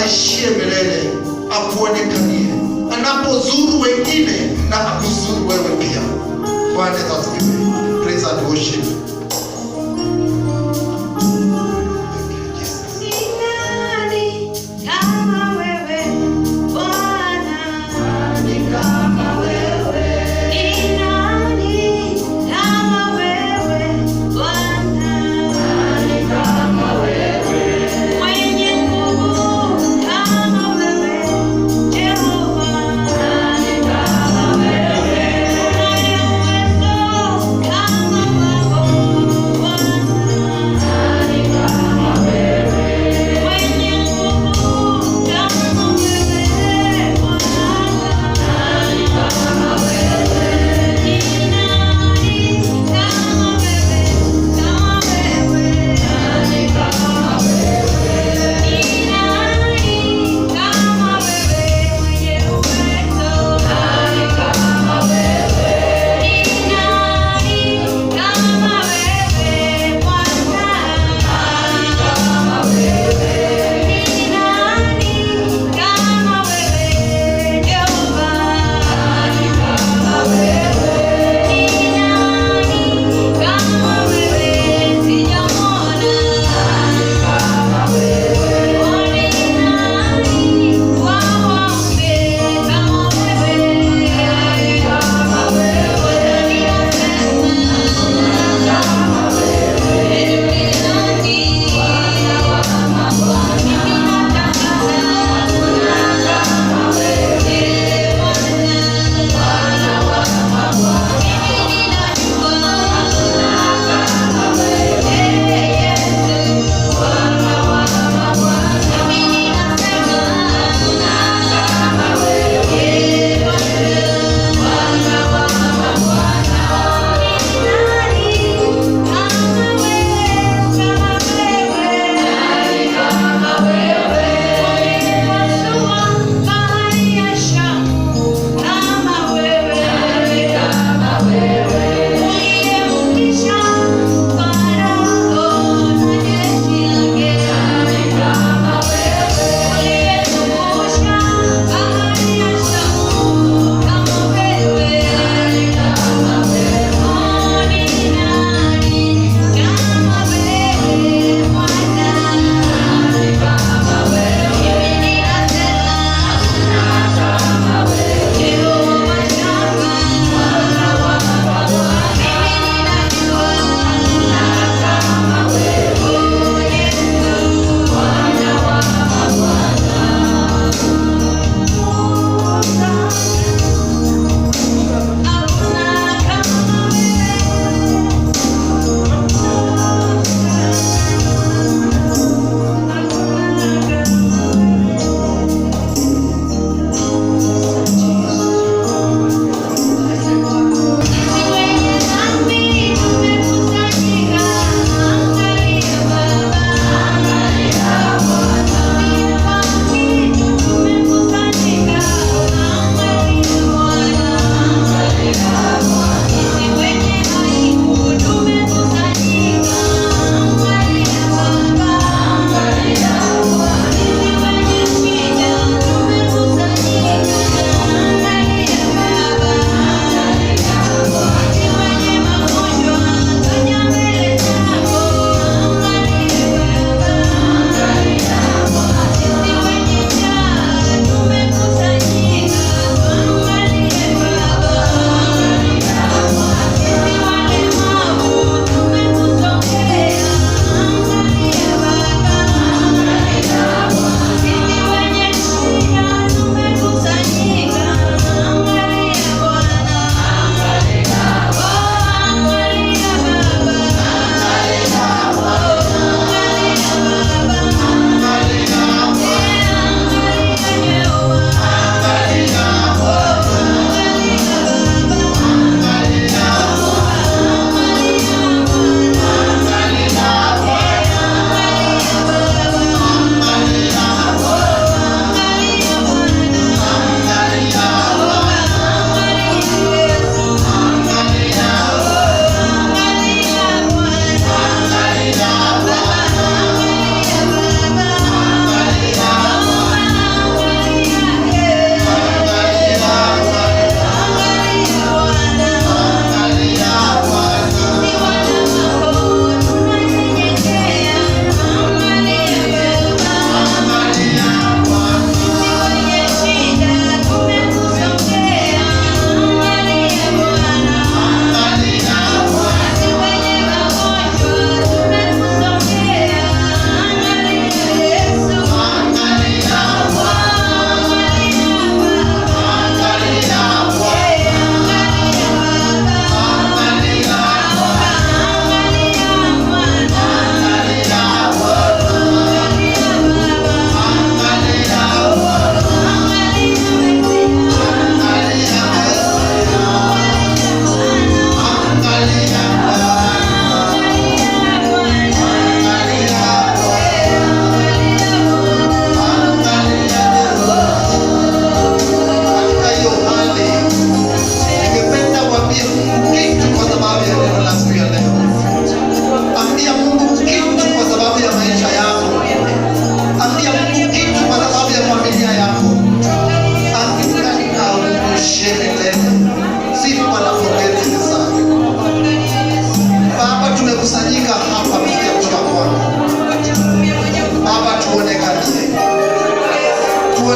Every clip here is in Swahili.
aishie milele akuonekanie, anapozuru wengine na akuzuru wewe pia. Bwana asifiwe. Praise and worship. Oh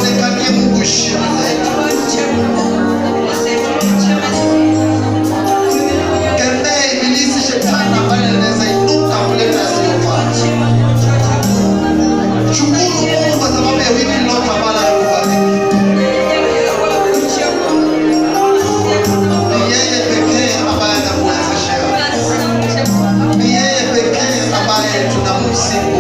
uonekanie Mungu ishara letu. Kemea ibilisi shetani ambaye anaweza inuka kuleta yasiyofaa. Shukuru Mungu kwa sababu ya wiki lote ambalo alikubariki. Ni yeye pekee ambaye atakuwezeshea. Ni yeye pekee ambaye tunamsifu.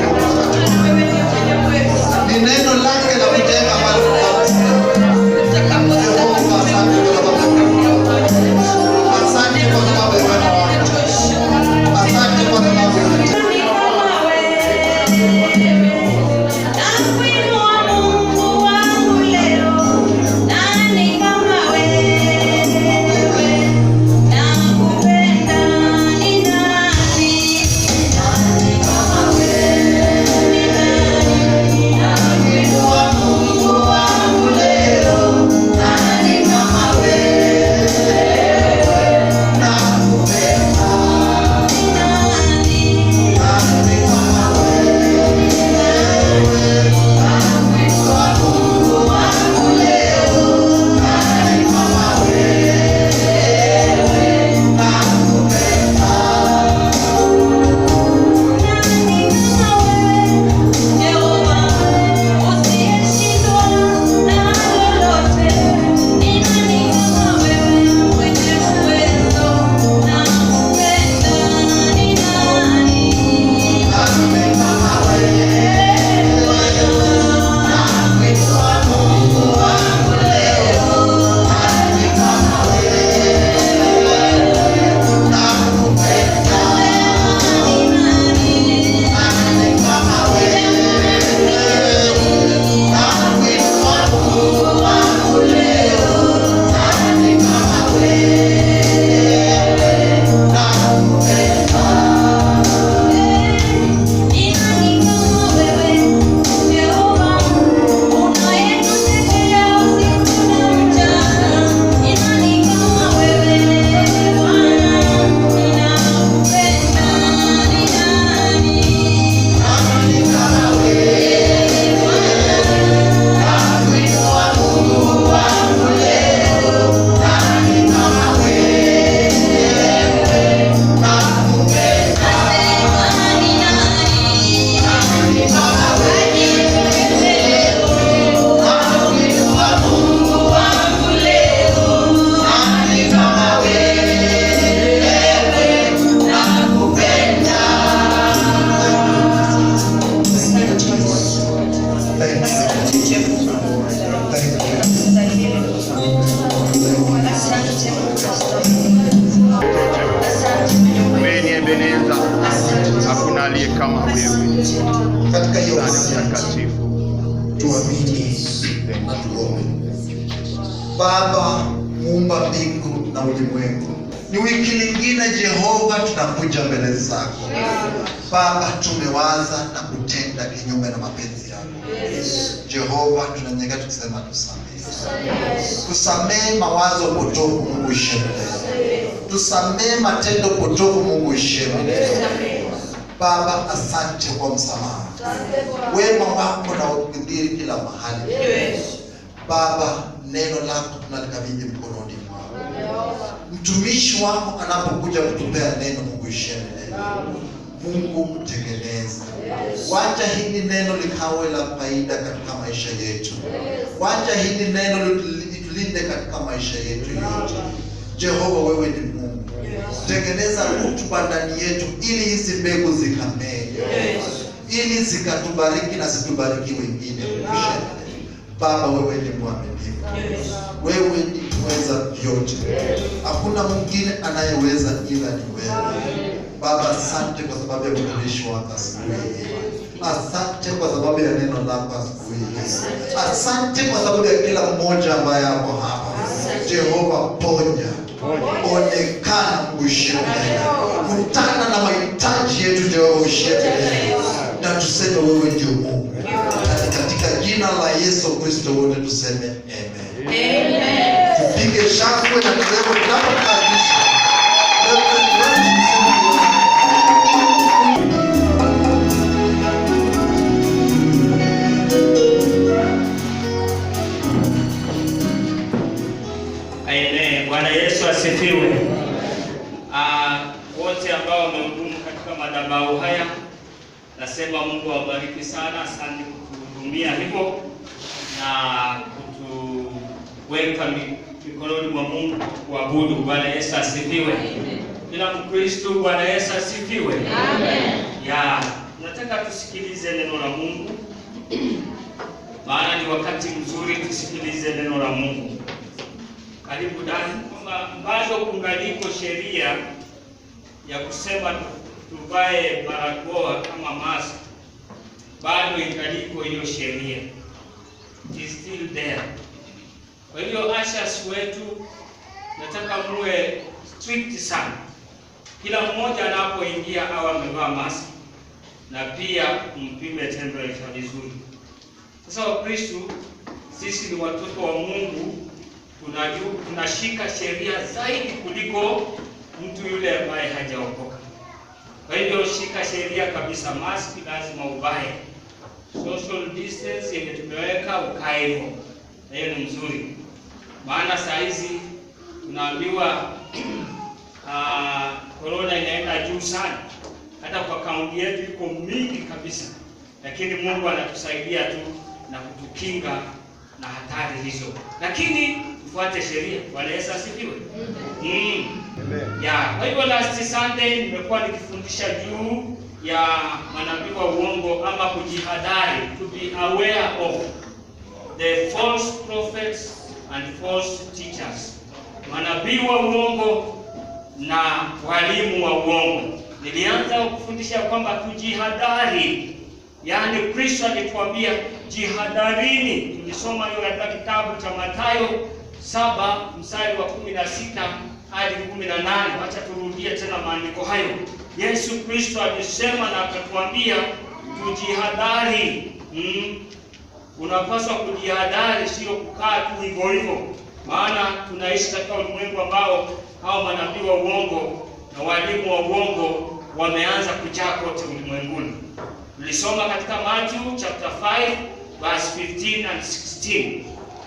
Ni neno lake la kujenga ambalo tunamsifu. Jehova, asante kwa sababu ya wema wako. Asante kwa sababu ya wema wako. Asante kwa sababu ya hakuna aliye kama wewe. Katika hiyo mtakatifu tuamini na tuombe. Baba muumba mbingu na ulimwengu, ni wiki nyingine Jehova tunakuja mbele zako. Baba, tumewaza na kutenda kinyume na mapenzi yako. Jehova, tunanyenyekea tukisema tusamehe. Tusamehe mawazo potofu Mungu ishemele. Tusamehe matendo potofu Mungu ishemele. Baba, asante kwa msamaha. Wema wako na ukidhiri kila mahali. Baba, neno lako tunalikabidhi mkononi mwako. Mtumishi wako anapokuja kutupea neno Mungu ishemele. Mungu mtengeneze. Wacha hili neno likawe la faida katika maisha yetu. Wacha hili neno litulinde katika maisha yetu yote. Jehova, wewe ni Mungu. Tengeneza rutuba ndani yetu ili hizi mbegu zikamee. Ili zikatubariki na zitubariki wengine. Baba, wewe ni mwaminifu. Wewe ni mweza vyote. Hakuna mwingine anayeweza ila ni wewe. Baba, asante kwa sababu ya mtumishi wako asubuhi hii. Asante kwa sababu ya neno lako asubuhi hii. Asante kwa sababu ya kila mmoja ambaye hapo hapa. Jehova, ponya. Onekana Mungu ishemele. Kutana na mahitaji yetu Jehova ishemele. Na tuseme wewe ndio Mungu. Katika jina la Yesu Kristo wote tuseme amen. Amen. Tupige shangwe na nderemo tunapokaribisha. Yesu asifiwe. Wote ambao wamehudumu katika madhabahu haya, nasema Mungu awabariki sana. Asante kutuhudumia hivyo na kutuweka mikononi mwa Mungu kuabudu. Bwana Yesu asifiwe. Kila Mkristo, Bwana Yesu asifiwe. Amen. Nataka tusikilize neno la Mungu, maana ni wakati mzuri tusikilize neno la Mungu. Karibu ndani, kwamba bado kungaliko sheria ya kusema tuvae barakoa kama mask. Bado ingaliko hiyo sheria, is still there. Kwa hiyo ushers wetu, nataka muwe strict sana. Kila mmoja anapoingia awe amevaa mask na pia mpime temperature vizuri. Sasa Wakristo, sisi ni watoto wa Mungu, tunashika sheria zaidi kuliko mtu yule ambaye hajaokoka. Kwa hivyo shika sheria kabisa. Mask lazima uvae, social distance yenye tumeweka ukae hivyo, na hiyo ni mzuri. Maana saa hizi tunaambiwa corona inaenda juu sana, hata kwa kaunti yetu iko mingi kabisa, lakini Mungu anatusaidia tu na kutukinga na hatari hizo, lakini tufuate sheria. Bwana Yesu asifiwe. Kwa hivyo last Sunday nimekuwa nikifundisha juu ya manabii wa uongo ama kujihadhari, to be aware of the false prophets and false teachers, manabii wa uongo na walimu wa uongo. Nilianza kufundisha kwamba tujihadhari, yaani Kristo alituambia jihadharini. Tulisoma hiyo katika kitabu cha Mathayo 7 mstari wa 16 hadi 18. Acha turudie tena maandiko hayo. Yesu Kristo alisema na akatuambia tujihadhari. Unapaswa kujihadhari, sio kukaa tu hivyo hivyo, maana tunaishi katika ulimwengu ambao hao manabii wa uongo na walimu wa uongo wameanza kujaa kote ulimwenguni. Tulisoma katika Matthew chapter 5 verse 15 and 16.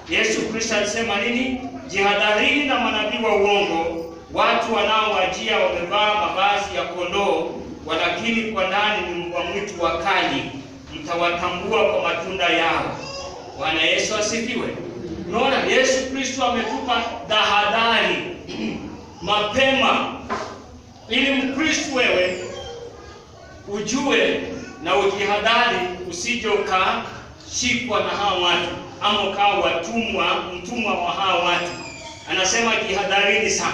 Yesu Kristo alisema nini? Jihadharini na manabii wa uongo, watu wanaowajia wamevaa mavazi ya kondoo, walakini kwa ndani ni mbwa mwitu wakali. Mtawatambua kwa matunda yao. Bwana Yesu asifiwe. Unaona, Yesu Kristo ametupa tahadhari mapema, ili Mkristo wewe ujue na ujihadhari, usije ukashikwa na hao watu ama ukawa mtumwa wa hao watu. Anasema jihadharini sana.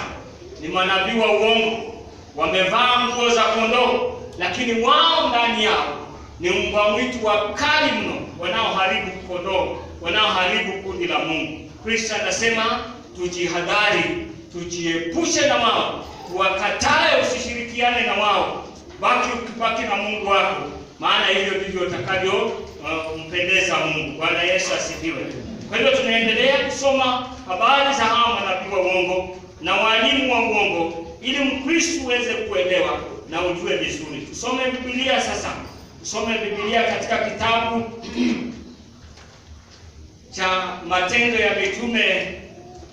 Ni manabii wa uongo, wamevaa nguo za kondoo, lakini wao ndani yao ni mbwa mwitu wakali mno, wanaoharibu kondoo, wanaoharibu kundi la Mungu. Kristo anasema tujihadhari, tujiepushe na wao, tuwakatae, usishirikiane na wao, baki na Mungu wako, maana hivyo ndivyo utakavyo mpendeza Mungu. Bwana Yesu asifiwe. Kwa hivyo tunaendelea kusoma habari za hao manabii wa uongo na walimu wa uongo, ili Mkristo uweze kuelewa na ujue vizuri. Tusome Biblia sasa. Tusome Biblia katika kitabu cha Matendo ya Mitume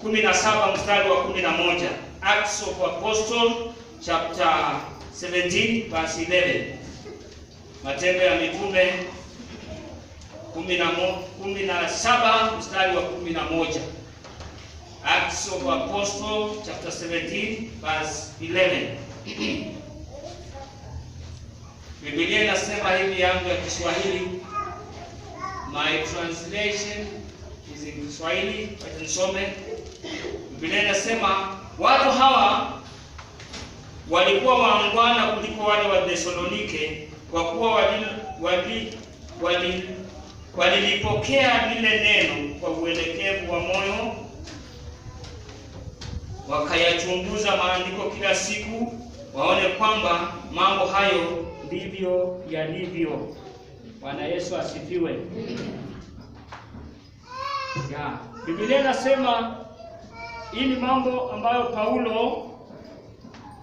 17 mstari wa 11. Acts of Apostles chapter 17 verse 11. Matendo ya Mitume 17 mstari wa 11. Acts of Apostles chapter 17 verse 11. Biblia inasema hivi, yangu ya Kiswahili, my translation is in Kiswahili, wacha nisome. Biblia inasema watu hawa walikuwa waangwana kuliko wale wa Thesalonike, kwa kuwa walilipokea lile neno kwa uelekevu wa moyo, wakayachunguza maandiko kila siku, waone kwamba mambo hayo ndivyo yalivyo. Bwana Yesu asifiwe. Biblia inasema hii ni mambo ambayo Paulo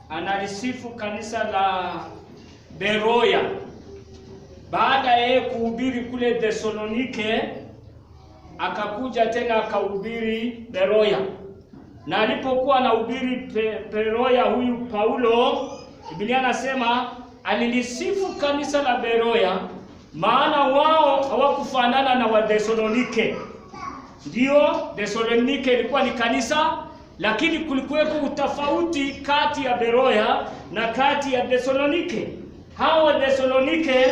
analisifu kanisa la Beroya baada ya kuhubiri kule Thesalonike, akakuja tena akahubiri Beroya, Na alipokuwa anahubiri Beroya huyu Paulo, Biblia anasema alilisifu kanisa la Beroya, maana wao hawakufanana na Wathesalonike. Ndio, Thesalonike ilikuwa ni kanisa, lakini kulikuweko utofauti kati ya Beroya na kati ya Thesalonike. Hao Thesalonike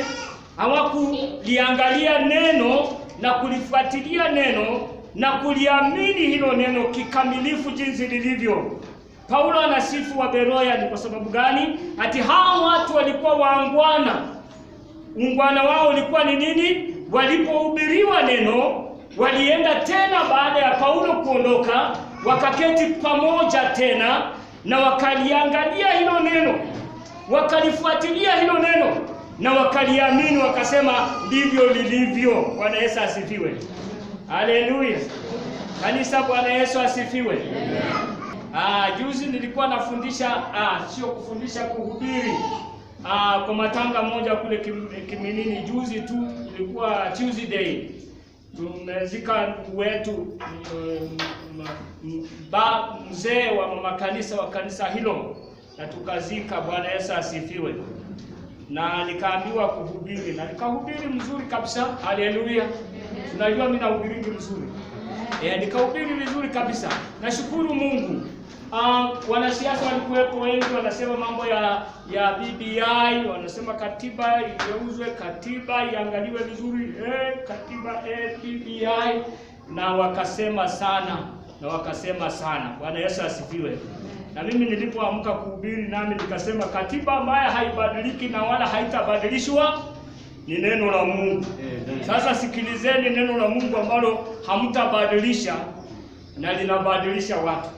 hawakuliangalia neno na kulifuatilia neno na kuliamini hilo neno kikamilifu jinsi lilivyo. Paulo anasifu wa Beroya ni kwa sababu gani? Ati hao watu walikuwa waangwana. Ungwana wao ulikuwa ni nini? Walipohubiriwa neno, walienda tena baada ya Paulo kuondoka, wakaketi pamoja tena na wakaliangalia hilo neno, wakalifuatilia hilo neno na wakaliamini, wakasema ndivyo lilivyo. Bwana Yesu asifiwe. Haleluya. Kanisa, Bwana Yesu asifiwe. Juzi nilikuwa nafundisha, sio kufundisha, kuhubiri kwa matanga moja kule Kiminini. Juzi tu ilikuwa Tuesday. Tumezika ndugu wetu mzee wa makanisa wa kanisa hilo, na tukazika. Bwana Yesu asifiwe. Na nikaambiwa kuhubiri, na nikahubiri mzuri kabisa. Haleluya. Tunajua mimi nahubiri mzuri. Nikahubiri vizuri kabisa. Nashukuru Mungu. Wanasiasa walikuwepo wengi, wanasema mambo ya BBI, wanasema katiba igeuzwe, katiba iangaliwe vizuri, katiba BBI, na wakasema sana. Bwana Yesu asifiwe. Na mimi nilipoamka kuhubiri, nami nikasema katiba ambayo haibadiliki na wala haitabadilishwa ni neno la Mungu. Sasa sikilizeni neno la Mungu ambalo hamtabadilisha na linabadilisha watu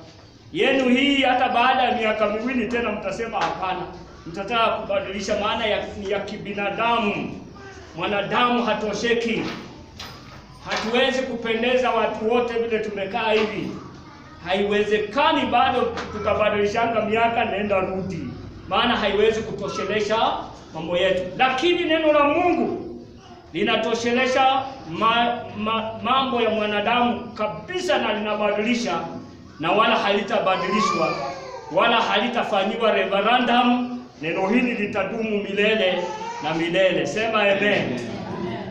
yenu. Hii hata baada ya miaka miwili tena mtasema hapana, mtataka kubadilisha, maana ya kibinadamu. Mwanadamu hatosheki. Hatuwezi kupendeza watu wote vile tumekaa hivi. Haiwezekani bado tukabadilishanga miaka nenda rudi, maana haiwezi kutoshelesha mambo yetu. Lakini neno la Mungu linatoshelesha mambo ya mwanadamu kabisa, na linabadilisha, na wala halitabadilishwa wala halitafanyiwa referendum. Neno hili litadumu milele na milele. Sema amen.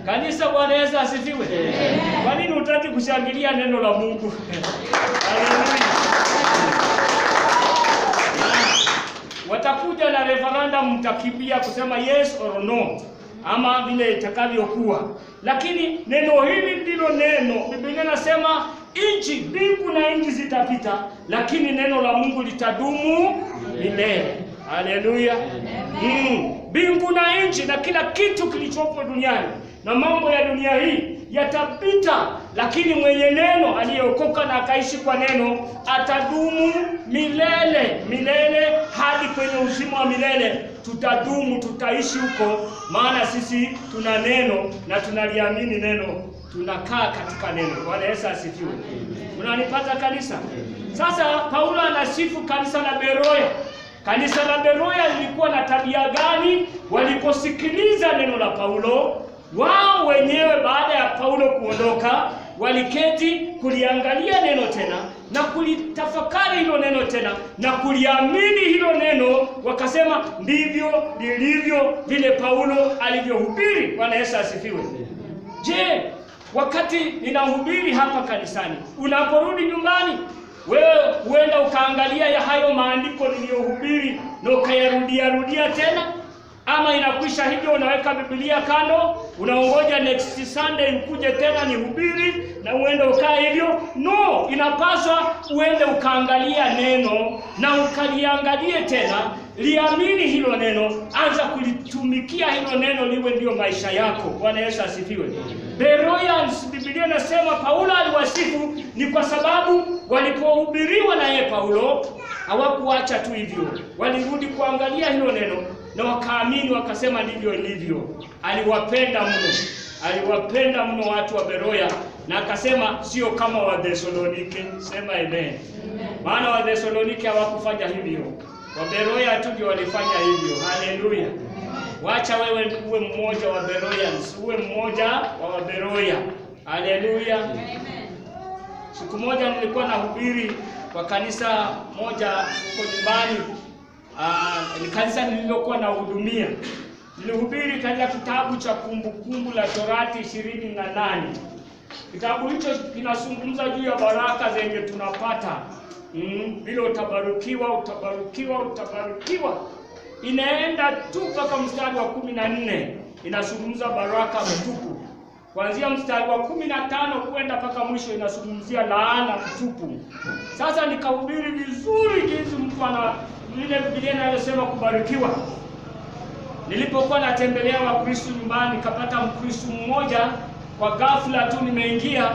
Kanisa, Bwana Yesu asifiwe. Kwa nini hutaki kushangilia neno la Mungu? Haleluya. Watakuja na referendum, mtakimbia kusema yes or no, ama vile itakavyokuwa. Lakini neno hili ndilo neno. Biblia inasema mbingu na nchi zitapita, lakini neno la Mungu litadumu milele. Haleluya. Mbingu na nchi na kila kitu kilichopo duniani na mambo ya dunia hii yatapita, lakini mwenye neno aliyeokoka na akaishi kwa neno atadumu milele hadi kwenye uzima wa milele. Tutadumu, tutaishi huko, maana sisi tuna neno na tunaliamini neno, tunakaa katika neno. Bwana Yesu asifiwe. Unanipata kanisa? Sasa Paulo anasifu kanisa la Beroya. Kanisa la Beroya lilikuwa na tabia gani? Waliposikiliza neno la Paulo, wao wenyewe baada ya Paulo kuondoka, waliketi kuliangalia neno tena na kulitafakari hilo neno tena na kuliamini hilo neno, wakasema ndivyo lilivyo vile Paulo alivyohubiri. Bwana Yesu asifiwe. Je, wakati ninahubiri hapa kanisani, unaporudi nyumbani, wewe huenda ukaangalia ya hayo maandiko niliyohubiri na ukayarudia tena? Ama inakwisha hivyo, unaweka Biblia kando, unaongoja next Sunday ukuje tena nihubiri na uende ukae hivyo? No, inapaswa uende ukaangalia neno na ukaliangalie tena, liamini hilo neno, anza kulitumikia hilo neno, liwe ndio maisha yako. Bwana Yesu asifiwe. Beroya, Biblia inasema Paulo aliwasifu ni kwa sababu walipohubiriwa na yeye Paulo hawakuacha tu hivyo, walirudi kuangalia hilo neno na wakaamini, wakasema ndivyo ilivyo. Aliwapenda mno watu wa Beroya, na akasema sio kama wa Thesalonike. Sema amen. Maana wa Thesalonike hawakufanya hivyo, wa Beroya tu ndio walifanya hivyo. Haleluya. Wacha wewe uwe mmoja wa Beroya, uwe mmoja wa Beroya. Haleluya. Siku moja nilikuwa nahubiri kwa kanisa moja huko nyumbani. Ni kanisa nililokuwa nahudumia. Nilihubiri katika kitabu cha Kumbukumbu la Torati 28. Kitabu hicho kinazungumza juu ya baraka zenye tunapata. Vile utabarikiwa. Inaenda tu mpaka mstari wa 14. Inazungumza baraka mtupu. Kuanzia mstari wa 15 kwenda mpaka mwisho inazungumzia laana mtupu. Sasa nikahubiri vizuri jinsi mtu ana ile Biblia inayosema kubarikiwa. Nilipokuwa natembelea Wakristo nyumbani, nikapata Mkristo mmoja kwa ghafla tu nimeingia,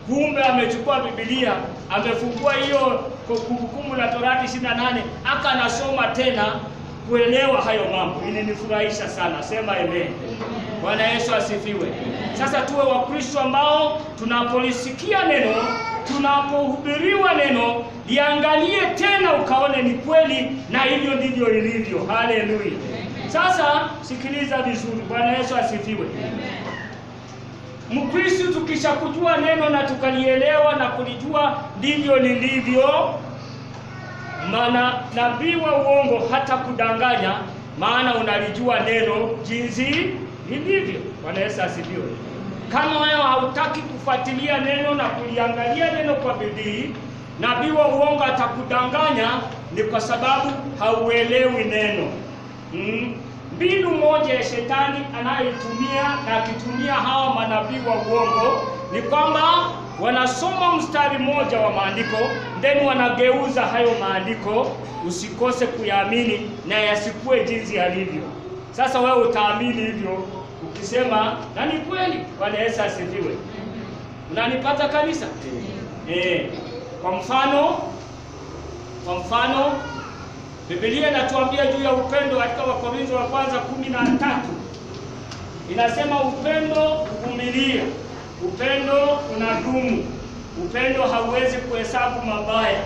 kumbe amechukua Biblia, amefungua hiyo Kumbukumbu la Torati 28, akanasoma tena kuelewa hayo mambo. Ilinifurahisha sana. Sema amen. Bwana Yesu asifiwe. Sasa tuwe Wakristo ambao tunapolisikia neno, tunapohubiriwa neno, liangalie tena ukaone ni kweli na hivyo ndivyo ilivyo. Haleluya. Sasa sikiliza vizuri. Bwana Yesu asifiwe. Mkristo tukishakujua neno na tukalielewa na kulijua ndivyo lilivyo, maana nabii wa uongo hata kudanganya, maana unalijua neno jinsi lilivyo. Bwana Yesu asifiwe. Kama wewe hautaki kufuatilia neno na kuliangalia neno kwa bidii, nabii wa uongo atakudanganya, ni kwa sababu hauelewi neno. Mbinu moja ya shetani anayoitumia na akitumia hawa manabii wa uongo ni kwamba wanasoma mstari mmoja wa maandiko, then wanageuza hayo maandiko usikose kuyaamini na yasikue jinsi yalivyo. Sasa wewe utaamini hivyo ukisema na ni kweli. Bwana Yesu asifiwe. Unanipata kanisa? Kwa mfano Biblia inatuambia juu ya upendo katika Wakorintho wa kwanza 13. Inasema upendo huvumilia, upendo unadumu, upendo hauwezi kuhesabu mabaya,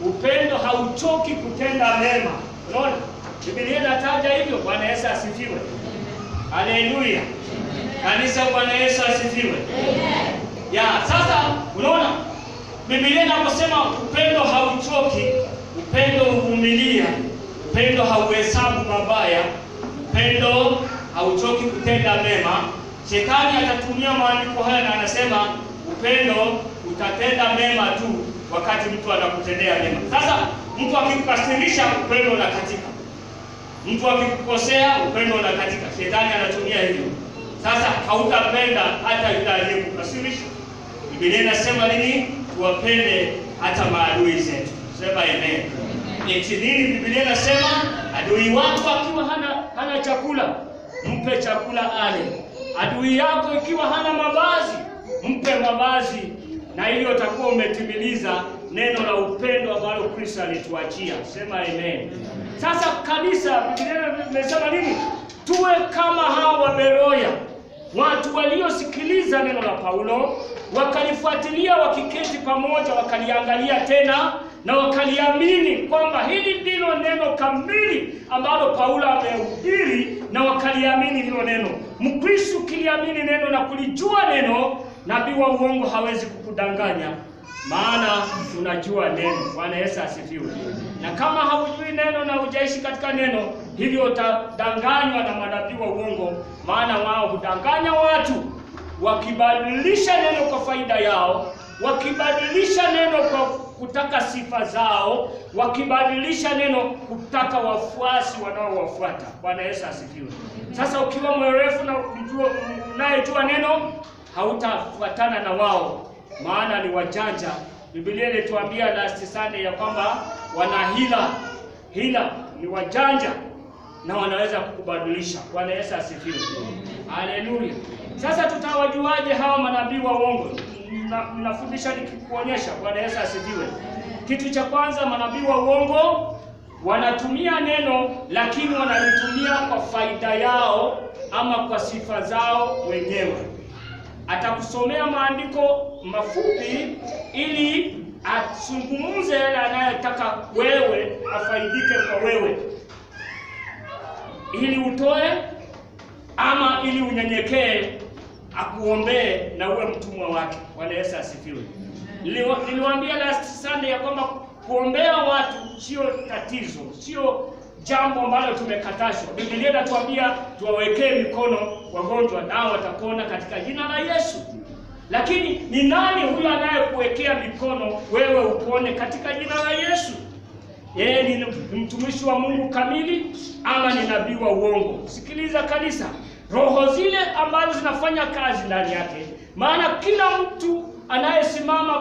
upendo hauchoki kutenda mema. Unaona? Biblia inataja hivyo. Bwana Yesu asifiwe. Haleluya. Kanisa, Bwana Yesu asifiwe. Amen. Sasa unaona Biblia inaposema upendo hauchoki, upendo huvumilia, upendo hauhesabu mabaya, upendo hauchoki kutenda mema, shetani atatumia maandiko haya na anasema upendo utatenda mema tu wakati mtu anakutendea mema. Sasa mtu akikukasirisha, upendo unakatika. Mtu akikukosea, upendo unakatika. Shetani anatumia hivyo. Sasa hautapenda hata yule aliyekukasirisha. Biblia inasema nini? Tuwapende hata maadui zetu. Sema amen. Eti nini Biblia inasema? Adui wako akiwa hana chakula, mpe chakula ale. Adui yako ikiwa hana mavazi, mpe mavazi, na hiyo utakuwa umetimiliza neno la upendo ambalo Kristo alituachia. Sema amen. Sasa kanisa, Biblia inasema nini? Tuwe kama hao wa Beroya, watu waliosikiliza neno la Paulo, wakalifuatilia, wakiketi pamoja, wakaliangalia tena na wakaliamini kwamba hili ndilo neno kamili ambalo Paulo amehubiri, na wakaliamini hilo neno. Mkristo kiliamini neno na kulijua neno, nabii wa uongo hawezi kukudanganya, maana unajua neno. Bwana Yesu asifiwe. Na kama haujui neno na hujaishi katika neno, hivyo utadanganywa na manabii wa uongo, maana wao hudanganya watu wakibadilisha neno kwa faida yao, wakibadilisha neno kwa kutaka sifa zao, wakibadilisha neno kutaka wafuasi wanaowafuata. Bwana Yesu asifiwe. Sasa ukiwa mwerefu na unayejua neno, hautafuatana na wao, maana ni wajanja. Biblia ilituambia last Sunday ya kwamba wana hila, ni wajanja na wanaweza kukubadilisha. Bwana Yesu asifiwe. Haleluya. Sasa tutawajuaje hawa manabii wa uongo? Ninafundisha nikikuonyesha. Bwana Yesu asifiwe. Kitu cha kwanza, manabii wa uongo wanatumia neno, lakini wanalitumia kwa faida yao ama kwa sifa zao wenyewe. Atakusomea maandiko mafupi ili azungumze yale anayotaka wewe afaidike kwa wewe, ili utoe ama ili unyenyekee akuombee na uwe mtumwa wake. Bwana Yesu asifiwe. Niliwaambia last Sunday ya kwamba kuombea watu sio tatizo, sio jambo ambalo tumekatashwa. Biblia inatuambia tuwawekee mikono wagonjwa nao watapona katika jina la Yesu. Lakini ni nani huyo anayekuwekea mikono wewe upone katika jina la Yesu? Yeye ni mtumishi wa Mungu kamili ama ni nabii wa uongo? Sikiliza kanisa, roho zile ambazo zinafanya kazi ndani yake. Maana kila mtu anayesimama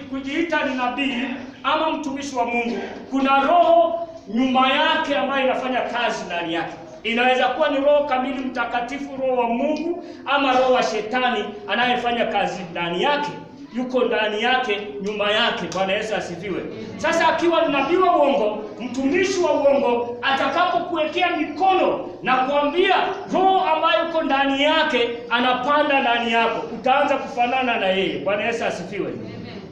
kujiita ni nabii ama mtumishi wa Mungu, kuna roho nyuma yake ambayo inafanya kazi ndani yake. Inaweza kuwa ni Roho kamili mtakatifu, Roho wa Mungu, ama roho wa shetani anayefanya kazi ndani yake, yuko ndani yake, nyuma yake. Bwana Yesu asifiwe. Sasa akiwa nabii wa uongo, mtumishi wa uongo, atakapokuwekea mikono na kuambia, roho ambayo yuko ndani yake anapanda ndani yako, utaanza kufanana na yeye. Bwana Yesu asifiwe.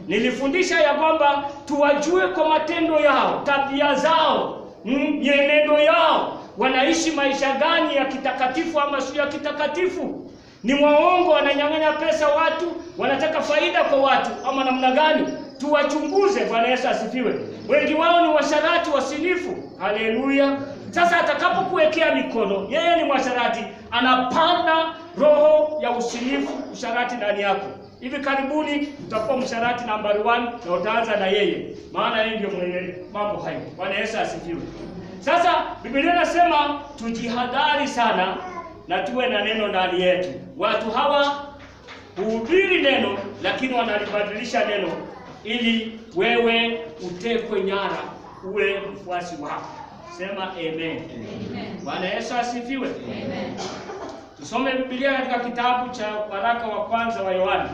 Nilifundisha ya kwamba tuwajue kwa matendo yao, tabia zao, mienendo yao, wanaishi maisha gani ya kitakatifu ama sio ya kitakatifu. Ni waongo, wananyang'anya pesa watu, wanataka faida kwa watu ama namna gani? Tuwachunguze. Bwana Yesu asifiwe. Wengi wao ni washarati wasinifu. Haleluya. Sasa atakapokuwekea mikono, yeye ni mwasharati, anapanda roho ya usinifu, usharati ndani yako. Hivi karibuni utakuwa msharati nambari 1 na utaanza na yeye, maana yeye ndio mwenye mambo hayo. Bwana Yesu asifiwe. Sasa Biblia inasema tujihadhari sana na tuwe na neno ndani yetu. Watu hawa huhubiri neno lakini wanalibadilisha neno ili wewe utekwe nyara, uwe mfuasi wao. Sema amen. Bwana Yesu asifiwe. Amen. Tusome Biblia katika kitabu cha waraka wa kwanza wa Yohana.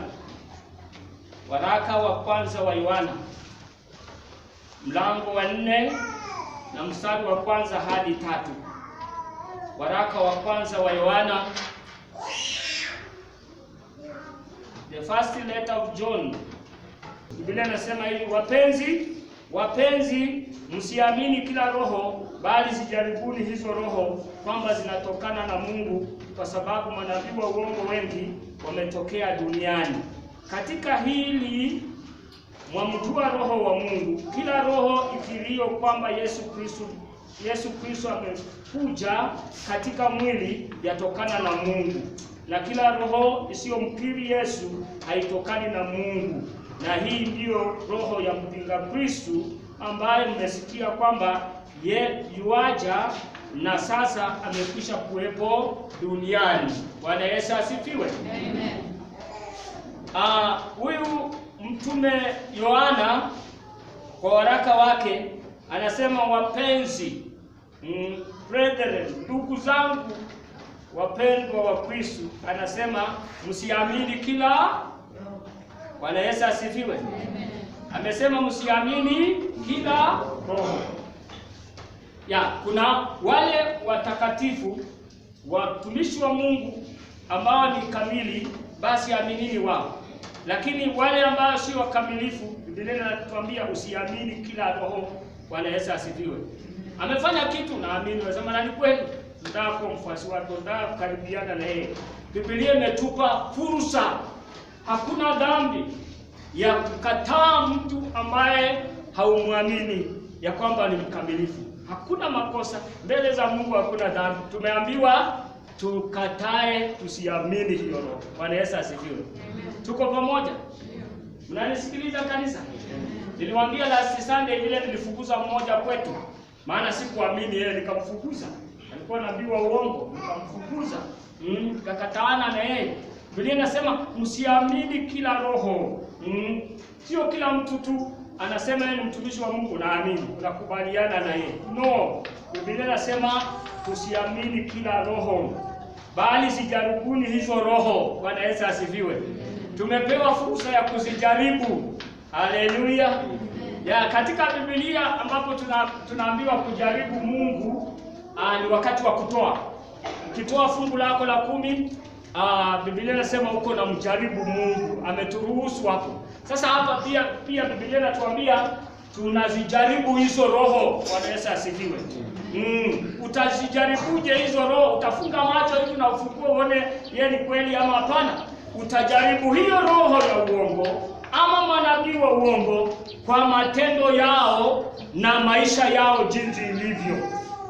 Waraka wa kwanza wa Yohana, mlango wa 4 na mstari wa kwanza hadi 3. Waraka wa kwanza wa Yohana, the first letter of John. Biblia inasema hivi: wapenzi, msiamini kila roho, bali zijaribuni hizo roho kwamba zinatokana na Mungu, kwa sababu manabii wa uongo wengi wametokea duniani. Katika hili mwamjua roho wa Mungu. Kila roho ikilio kwamba Yesu Kristo amekuja katika mwili yatokana na Mungu, na kila roho isiyomkiri Yesu haitokani na Mungu. Na hii ndiyo roho ya mpinga Kristo, ambaye mmesikia kwamba yuaja na sasa amekwisha kuwepo duniani. Bwana Yesu asifiwe. Amen. Huyu mtume Yohana kwa waraka wake anasema, wapenzi, brethren, ndugu zangu wapendwa wa Kristo, anasema msiamini kila. Bwana Yesu asifiwe. Amen. Amesema msiamini kila roho. Kuna wale watakatifu, watumishi wa Mungu ambao ni kamili, basi aminini wao. Lakini wale ambao si wakamilifu, Biblia inatuambia usiamini kila roho. Bwana Yesu asifiwe. Amefanya kitu na amini, unasema na ni kweli, nataka kuwa mfuasi wake, nataka kukaribiana na yeye. Biblia imetupa fursa. Hakuna dhambi ya kukataa mtu ambaye haumwamini ya kwamba ni mkamilifu. Hakuna makosa mbele za Mungu, hakuna dhambi. Tumeambiwa tukatae, tusiamini hiyo roho. Bwana Yesu asifiwe. Tuko pamoja? Mnanisikiliza kanisa? Niliwaambia last Sunday vile nilifukuza mmoja kwetu, maana sikuamini yeye, nikamfukuza. Alikuwa nabii wa uongo, nikamfukuza. Nikakataana na yeye. Biblia inasema msiamini kila roho. Sio kila mtu tu anasema yeye ni mtumishi wa Mungu naamini, unakubaliana na yeye. No. Biblia inasema tusiamini kila roho, bali zijaribuni hizo roho. Bwana Yesu asifiwe. Tumepewa fursa ya kuzijaribu. Haleluya. Katika Biblia ambapo tunaambiwa kujaribu Mungu ni wakati wa kutoa. Ukitoa fungu lako la 10, Biblia inasema uko na mjaribu Mungu, ameturuhusu hapo. Sasa hapa pia Biblia inatuambia tunazijaribu hizo roho. Bwana Yesu asifiwe. Utazijaribuje hizo roho? Utafunga macho hivi na ufungue uone yeye ni kweli ama hapana? Utajaribu hiyo roho ya uongo ama manabii wa uongo kwa matendo yao na maisha yao jinsi ilivyo.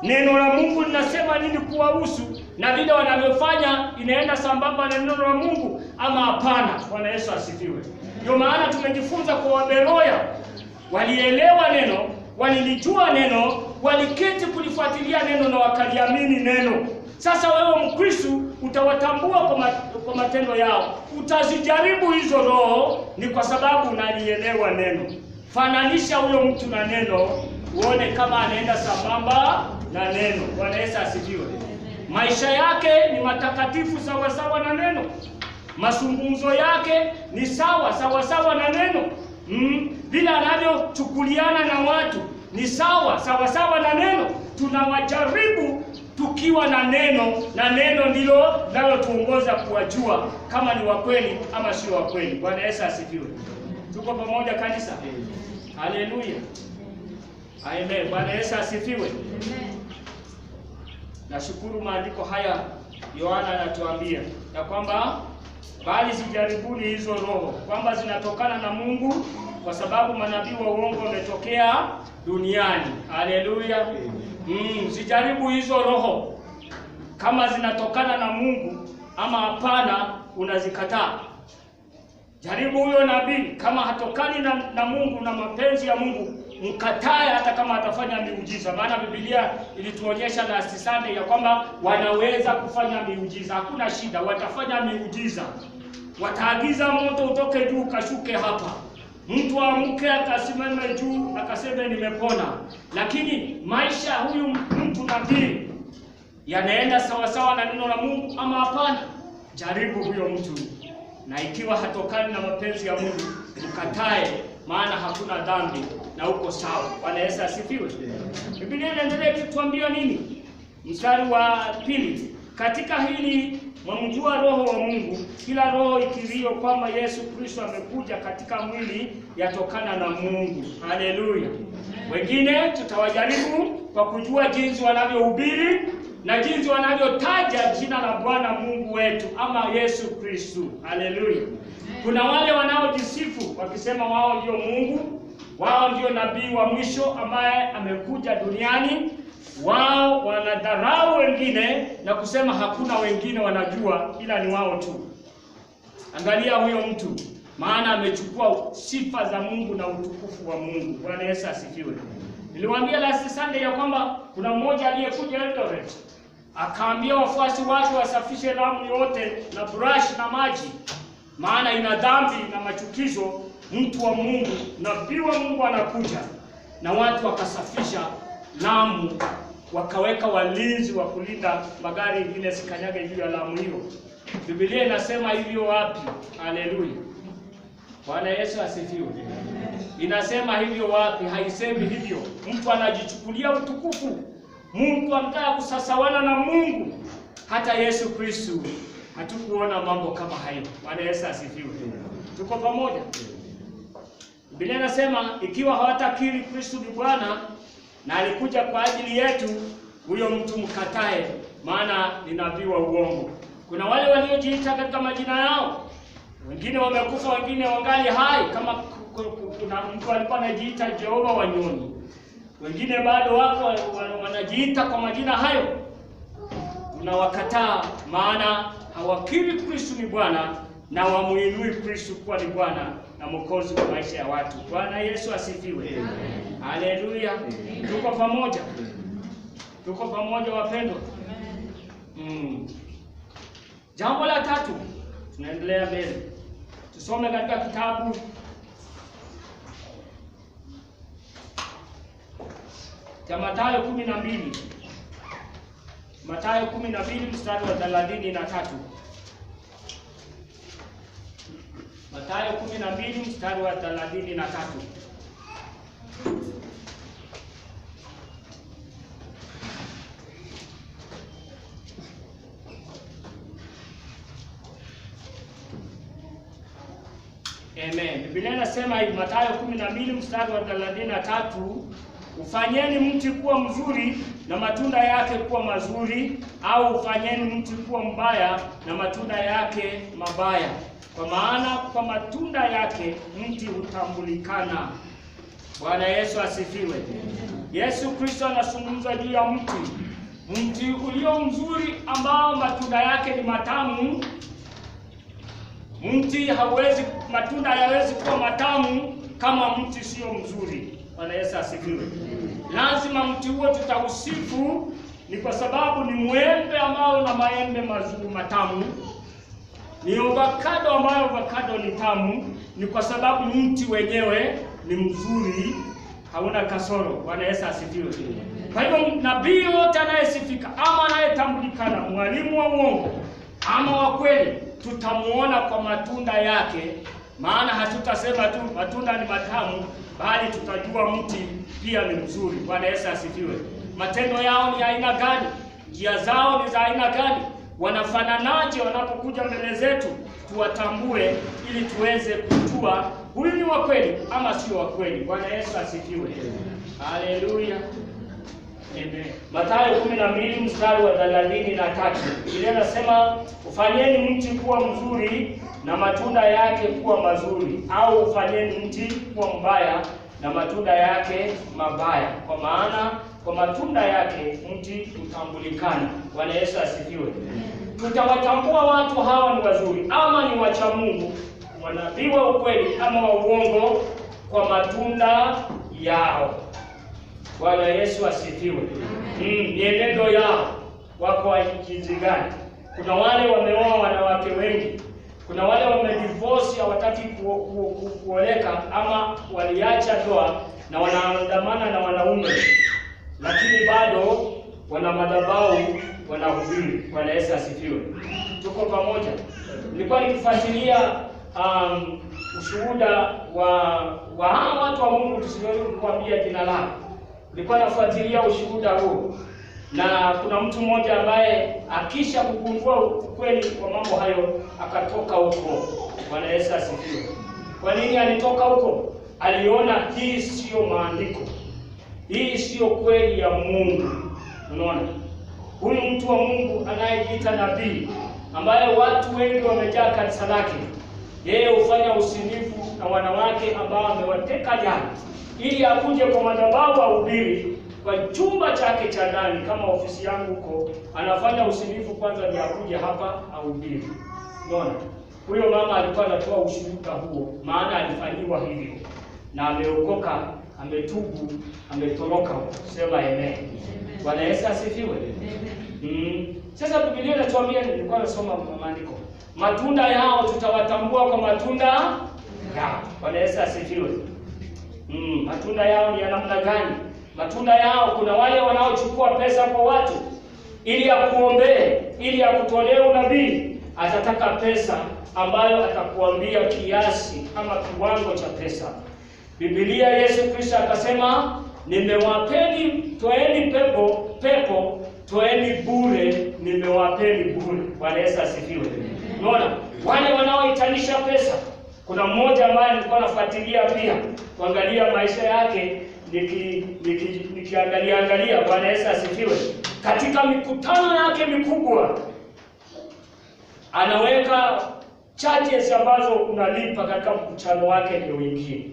Neno la Mungu linasema nini kuwahusu, na vile wanavyofanya inaenda sambamba na neno la Mungu ama hapana? Bwana Yesu asifiwe. Ndio maana tumejifunza kwa Waberoya, walielewa neno, walilijua neno, waliketi kulifuatilia neno na wakaliamini neno. Sasa wewe Mkristo utawatambua kwa matendo yao. Utazijaribu hizo roho ni kwa sababu unalielewa neno. Fananisha huyo mtu na neno, uone kama anaenda sambamba na neno. Bwana Yesu asifiwe. Maisha yake ni matakatifu sawa sawa na neno. Mazungumzo yake ni sawa sawa na neno. Vile anavyochukuliana na watu ni sawa na neno. Tunawajaribu tukiwa na neno, na neno ndilo linalotuongoza kuwajua kama ni wa kweli ama sio wa kweli. Bwana Yesu asifiwe. Tuko pamoja kanisa? Haleluya. Amen. Bwana Yesu asifiwe. Amen. Nashukuru maandiko haya Yohana anatuambia ya kwamba bali zijaribuni hizo roho, kwamba zinatokana na Mungu, kwa sababu manabii wa uongo wametokea duniani. Haleluya. Zijaribu hizo roho kama zinatokana na Mungu ama hapana, unazikataa. Jaribu huyo nabii, kama hatokani na Mungu na mapenzi ya Mungu, mkatae hata kama atafanya miujiza. Maana Biblia ilituonyesha last Sunday ya kwamba wanaweza kufanya miujiza, hakuna shida, watafanya miujiza. Wataagiza moto utoke juu ukashuke hapa. Mtu amke akasimame juu akaseme nimepona. Lakini maisha huyu mtu nabii yanaenda sawa sawa na neno la Mungu ama hapana? Jaribu huyo mtu. Na ikiwa hatokani na mapenzi ya Mungu, mkatae, maana hakuna dhambi na uko sawa. Bwana Yesu asifiwe. Biblia inaendelea kutuambia nini? Mstari wa 2. Katika hili mwamjua roho wa Mungu, kila roho ikirio kwamba Yesu Kristo amekuja katika mwili yatokana na Mungu. Haleluya. Wengine tutawajaribu kwa kujua jinsi wanavyohubiri na jinsi wanavyotaja jina la Bwana Mungu wetu ama Yesu Kristo. Haleluya. Kuna wale wanaojisifu wakisema wao ndio Mungu, wao ndio nabii wa mwisho ambaye amekuja duniani. Wao wanadharau wengine na kusema hakuna wengine wanajua ila ni wao tu. Angalia huyo mtu, maana amechukua sifa za Mungu na utukufu wa Mungu. Bwana Yesu asifiwe. Niliwaambia last Sunday ya kwamba kuna mmoja aliyekuja Eldoret, akaambia wafuasi wake wasafishe Lamu yote na brush na maji, maana ina dhambi na machukizo. Mtu wa Mungu, nabii wa Mungu anakuja, na watu wakasafisha Lamu, wakaweka walinzi wa kulinda magari ingine sikanyage juu ya Lamu hiyo. Biblia inasema hivyo wapi? Haleluya. Bwana Yesu asifiwe. Inasema hivyo wapi? Haisemi hivyo. Mtu anajichukulia utukufu. Mtu anataka kusasawana na Mungu. Hata Yesu Kristo hatukuona mambo kama hayo. Bwana Yesu asifiwe. Tuko pamoja? Biblia inasema ikiwa hawatakiri Kristo ni Bwana na alikuja kwa ajili yetu, huyo mtu mkatae, maana ni nabii wa uongo. Kuna wale waliojiita katika majina yao, wengine wamekufa, wengine wangali hai. Kama kuna mtu alikuwa anajiita Jehova Wanyoni, wengine bado wako wanajiita kwa majina hayo. Tunawakataa, maana hawakiri Kristo ni Bwana na wamuinui Kristo kuwa ni Bwana na Mwokozi wa maisha ya watu. Bwana Yesu asifiwe. Haleluya. Tuko pamoja? Tuko pamoja wapendwa? Jambo la 3, tunaendelea mbele. Tusome katika kitabu cha Mathayo 12. Mathayo 12 mstari wa 33. Mathayo 12 mstari wa 33. Amen. Biblia inasema hivi, Mathayo 12 mstari wa 33, ufanyeni mti kuwa mzuri na matunda yake kuwa mazuri, au ufanyeni mti kuwa mbaya na matunda yake mabaya. Kwa maana kwa matunda yake mti hutambulikana. Bwana Yesu asifiwe. Yesu Kristo anazungumza juu ya mti. Mti ulio mzuri ambao matunda yake ni matamu. Matunda hayawezi kuwa matamu kama mti sio mzuri. Bwana Yesu asifiwe. Lazima mti huo tutausifu, ni kwa sababu ni mwembe ambao una maembe mazuri matamu. Ni avocado ambayo avocado ni tamu, ni kwa sababu mti wenyewe ni mzuri, hauna kasoro. Bwana Yesu asifiwe. Kwa hivyo nabii yote anayesifika ama anayetambulikana, mwalimu wa uongo ama wa kweli, tutamuona kwa matunda yake. Maana hatutasema tu matunda ni matamu, bali tutajua mti pia ni mzuri. Bwana Yesu asifiwe. Matendo yao ni aina gani? Njia zao ni za aina gani? Wanafananaje wanapokuja mbele zetu? Tuwatambue ili tuweze kujua huyu ni wa kweli ama sio wa kweli. Bwana Yesu asifiwe. Haleluya. Amen. Mathayo 12 mstari wa 33. Ile inasema ufanyeni mti kuwa mzuri na matunda yake kuwa mazuri, au ufanyeni mti kuwa mbaya na matunda yake mabaya. Kwa maana kwa matunda yake mti utambulikana. Bwana Yesu asifiwe. Tutawatambua watu hawa ni wazuri ama ni wacha Mungu, wanabii wa ukweli ama wa uongo, kwa matunda yao. Bwana Yesu asifiwe. Mienendo yao, wako wa jinsi gani? Kuna wale wameoa wanawake wengi, kuna wale wamedivorce, hawataki kuoleka ama waliacha ndoa na wanaandamana na wanaume, lakini bado wana madhabahu, wanahubiri. Bwana Yesu asifiwe. Tuko pamoja. Nilikuwa nikifuatilia ushuhuda wa hawa watu wa Mungu, tusiwezi kukwambia jina lao. Nilikuwa nafuatilia ushuhuda huo, na kuna mtu mmoja ambaye akisha kugundua ukweli wa mambo hayo akatoka huko. Bwana Yesu asifiwe. Kwa nini alitoka huko? Aliona hii sio maandiko, hii sio kweli ya Mungu. Unaona, huyu mtu wa Mungu anayejiita nabii, ambaye watu wengi wamejaa kanisa lake, yeye hufanya usinifu na wanawake ambao amewateka jana, ili akuje kwa madhabahu ahubiri kwa chumba chake cha ndani. Kama ofisi yangu huko, anafanya usinifu kwanza ndio akuje hapa ahubiri. Unaona, huyo mama alikuwa anatoa ushuhuda huo, maana alifanyiwa hivyo na ameokoka, ametubu, ametoroka. Sema amen. Bwana Yesu asifiwe. Sasa Biblia inatuambia, nilikuwa nasoma maandiko, matunda yao tutawatambua kwa matunda yao. Bwana Yesu asifiwe. Matunda yao ni ya namna gani? Matunda yao, kuna wale wanaochukua pesa kwa watu ili akuombee, ili akutolee unabii. Atataka pesa ambayo atakuambia kiasi ama kiwango cha pesa. Biblia, Yesu Kristo akasema, nimewapeni, toeni pepo, toeni bure, nimewapeni bure. Bwana Yesu asifiwe. Unaona, wale wanaoitanisha pesa. Kuna mmoja ambaye nilikuwa nafuatilia pia, kuangalia maisha yake, nikiangalia. Bwana Yesu asifiwe. Katika mikutano yake mikubwa, anaweka charges ambazo unalipa katika mkutano wake ndio uingie.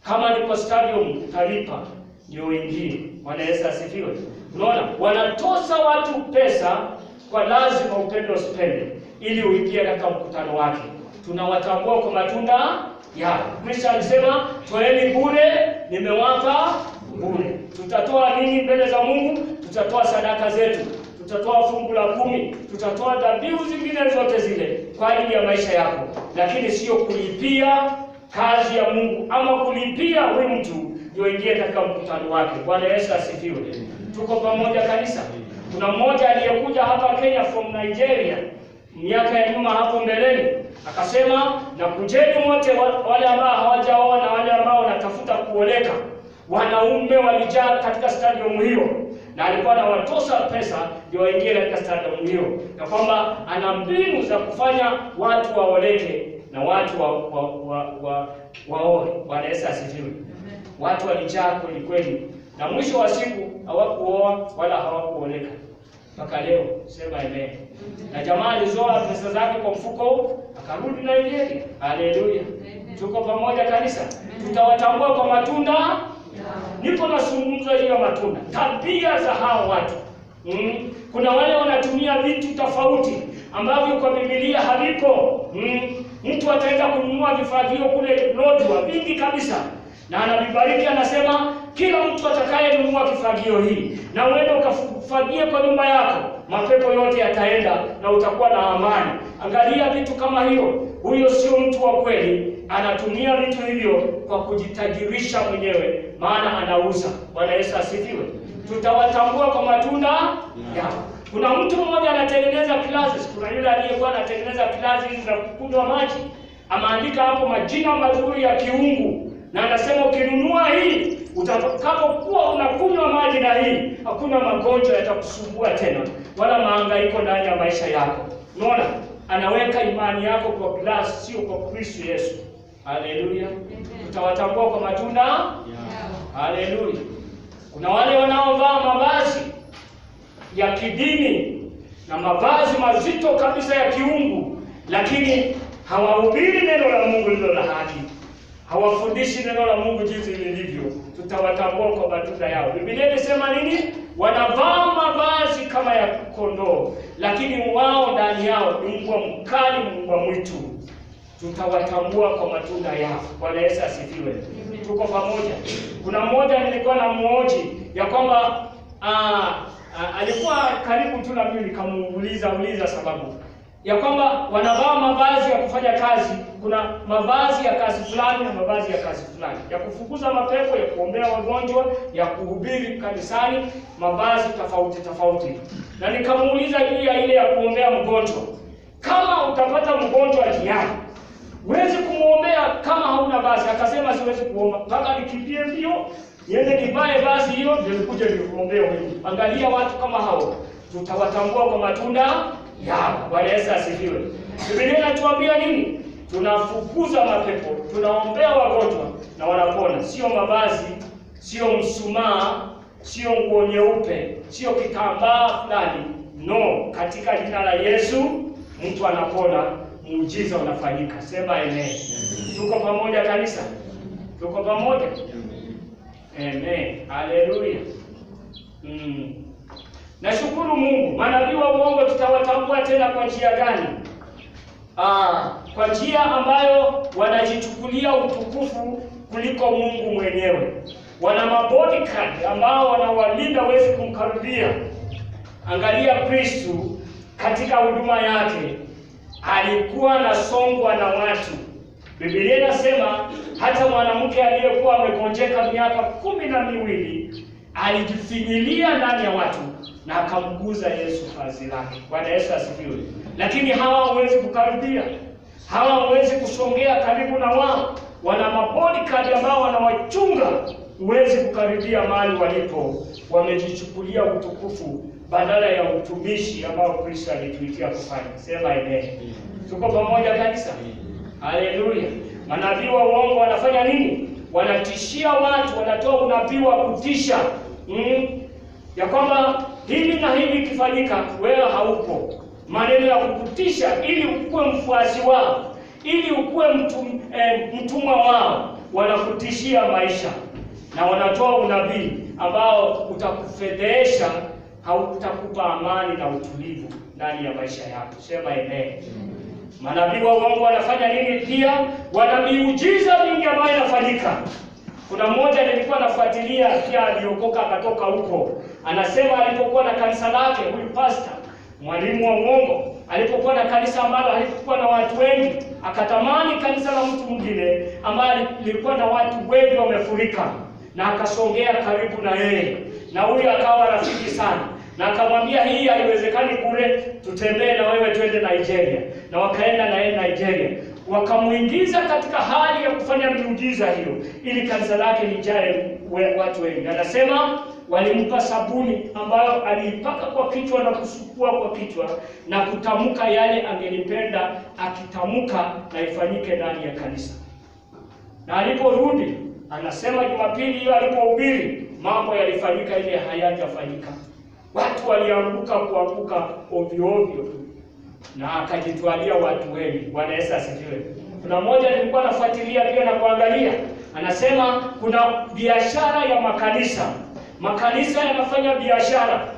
Kama ni kwa stadium utalipa ndio uingie. Bwana Yesu asifiwe. Unaona, wanatosa watu pesa kwa lazima upendo spende ili uingie katika mkutano wake. Tunawatambua kwa matunda yao. Kristo alisema, toeni bure, nimewapa bure. Tutatoa nini mbele za Mungu? Tutatoa sadaka zetu, tutatoa fungu la 10, tutatoa dhabihu zingine zote zile kwa ajili ya maisha yako, lakini sio kulipia kazi ya Mungu ama kulipia huyu mtu ndio ingie katika mkutano wake. Bwana Yesu asifiwe. Tuko pamoja kanisa. Kuna mmoja aliyekuja hapa Kenya from Nigeria miaka ya nyuma hapo mbeleni, akasema, na kujeni wote wale ambao hawajaoa na wale ambao wanatafuta kuoleka. Wanaume walijaa katika stadium hiyo, na alikuwa anawatosa pesa ndio waingie katika stadium hiyo, na kwamba ana mbinu za kufanya watu waoleke na watu waoe. Bwana Yesu asifiwe. Watu walijaa kweli kweli, na mwisho wa siku hawakuoa wala hawakuoleka mpaka leo. Sema amen. Na jamaa alizoa pesa zake kwa mfuko akarudi Nigeria. Haleluya. Tuko pamoja kanisa? Tutawatambua kwa matunda. Nipo nazungumza hiyo matunda, tabia za hao watu. Kuna wale wanatumia vitu tofauti ambavyo kwa Biblia havipo. Mtu ataenda kununua vifagio kule Lodwar vingi kabisa, na anavibariki, anasema kila mtu atakayenunua kifagio hii na uende ukafagie kwa nyumba yako, mapepo yote yataenda na utakuwa na amani. Angalia vitu kama hiyo. Huyo sio mtu wa kweli, anatumia vitu hivyo kwa kujitajirisha mwenyewe, maana anauza. Bwana Yesu asifiwe. Tutawatambua kwa matunda yao. Kuna mtu mmoja anatengeneza glasses. Kuna yule aliyekuwa anatengeneza glasses za kukunywa maji. Ameandika hapo majina mazuri ya kiungu, na anasema ukinunua hii, utakapokuwa unakunywa maji na hii, hakuna magonjwa yatakusumbua tena wala mahangaiko ndani ya maisha yako. Unaona? Anaweka imani yako kwa glass, sio kwa Kristo Yesu. Haleluya. Tutawatambua kwa matunda yao. Haleluya. Kuna wale wanaovaa mavazi ya kidini na mavazi mazito kabisa ya kiungu, lakini hawahubiri neno la Mungu lilo la haki. Hawafundishi neno la Mungu jinsi lilivyo. Tutawatambua kwa matunda yao. Biblia inasema nini? Wanavaa mavazi kama ya kondoo, lakini wao ndani yao ni mbwa mkali, mbwa mwitu. Tutawatambua kwa matunda yao. Bwana Yesu asifiwe. Tuko pamoja. Kuna mmoja nilikuwa na mmoji ya kwamba alikuwa karibu tu na mimi, nikamuuliza sababu ya kwamba wanavaa mavazi ya kufanya kazi. Kuna mavazi ya kazi fulani na mavazi ya kazi fulani, ya kufukuza mapepo, ya kuombea wagonjwa, ya kuhubiri kanisani, mavazi tofauti. Na nikamuuliza juu ya ile ya kuombea mgonjwa. Kama utapata mgonjwa njiani, huwezi kumuombea kama hauna vazi. Akasema siwezi kuomba mpaka nikimbie mbio niende nivae vazi hiyo ndio nikuje nikuombee wewe. Angalia watu kama hao, tutawatambua kwa matunda yao. Bwana Yesu asifiwe. Biblia inatuambia nini? Tunafukuza mapepo, tunaombea wagonjwa na wanapona. Sio mavazi, sio msumaa, sio nguo nyeupe, sio kitambaa fulani. No, katika jina la Yesu mtu anapona, muujiza unafanyika. Sema amen. Tuko pamoja kanisa? Tuko pamoja? Amen. Haleluya. Nashukuru Mungu. Manabii wa uongo tutawatambua tena kwa njia gani? Kwa njia ambayo wanajichukulia utukufu kuliko Mungu mwenyewe. Wana mabodyguard ambao wanawalinda wezi kumkaribia. Angalia Kristo katika huduma yake alikuwa anasongwa na watu. Biblia inasema hata mwanamke aliyekuwa amegonjeka miaka 12 alijifinyilia ndani ya watu na akamguza Yesu vazi lake. Bwana Yesu asifiwe. Lakini hawa hawezi kukaribia, hawa hawezi kusongea karibu na wao. Wana mabodyguard ambao wanawachunga, huwezi kukaribia mahali walipo. Wamejichukulia utukufu badala ya utumishi ambao Kristo alituitia kufanya. Sema amen. Tuko pamoja kanisa? Haleluya. Manabii wa uongo wanafanya nini? Wanatishia watu, wanatoa unabii wa kutisha. Ya kwamba hili na hili kifanyika, wewe haupo. Maneno ya kukutisha ili ukue mfuasi wao, ili ukue mtumwa wao. Wanakutishia maisha na wanatoa unabii ambao utakufedhesha, hautakupa amani na utulivu ndani ya maisha yako. Sema amen. Manabii wa uongo wanafanya nini pia? Wana miujiza mingi ambayo inafanyika. Kuna mmoja nilikuwa nafuatilia pia, aliokoka akatoka huko. Anasema alipokuwa na kanisa lake, huyu pastor, mwalimu wa uongo, alipokuwa na kanisa ambalo halikuwa na watu wengi, akatamani kanisa la mtu mwingine ambaye lilikuwa na watu wengi wamefurika, na akasongea karibu na yeye. Na huyu akawa rafiki sana. Na akamwambia hii haiwezekani kule, tutembee na wewe twende Nigeria. Na wakaenda na yeye Nigeria. Wakamuingiza katika hali ya kufanya miujiza hiyo ili kanisa lake lijae watu wengi. Anasema walimpa sabuni ambayo aliipaka kwa kichwa na kusukua kwa kichwa na kutamka yale angelipenda akitamka na ifanyike ndani ya kanisa. Na aliporudi, anasema Jumapili hiyo alipohubiri, mambo yalifanyika ile hayajafanyika. Watu walianguka kuanguka ovyo ovyo, na akajitwalia watu wengi. Bwana Yesu asifiwe. Kuna mmoja nilikuwa nafuatilia pia na kuangalia, anasema kuna biashara ya makanisa. Makanisa yanafanya biashara.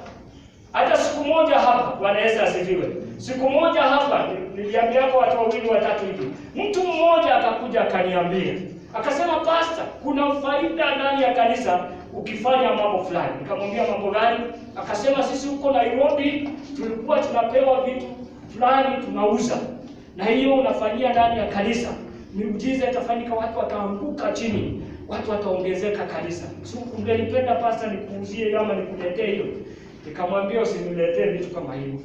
Hata siku moja hapa, Bwana Yesu asifiwe. Siku moja hapa niliambia kwa watu wawili watatu hivi. Mtu mmoja akakuja akaniambia, akasema pastor, kuna faida ndani ya kanisa ukifanya mambo fulani. Nikamwambia mambo gani? Akasema sisi huko Nairobi tulikuwa tunapewa vitu fulani tunauza, na hiyo unafanyia ndani ya kanisa, miujiza itafanyika, watu wataanguka chini, watu wataongezeka kanisa. Ungelipenda pastor nikuuzie ama nikuletee hiyo? Nikamwambia usiniletee vitu kama hivyo,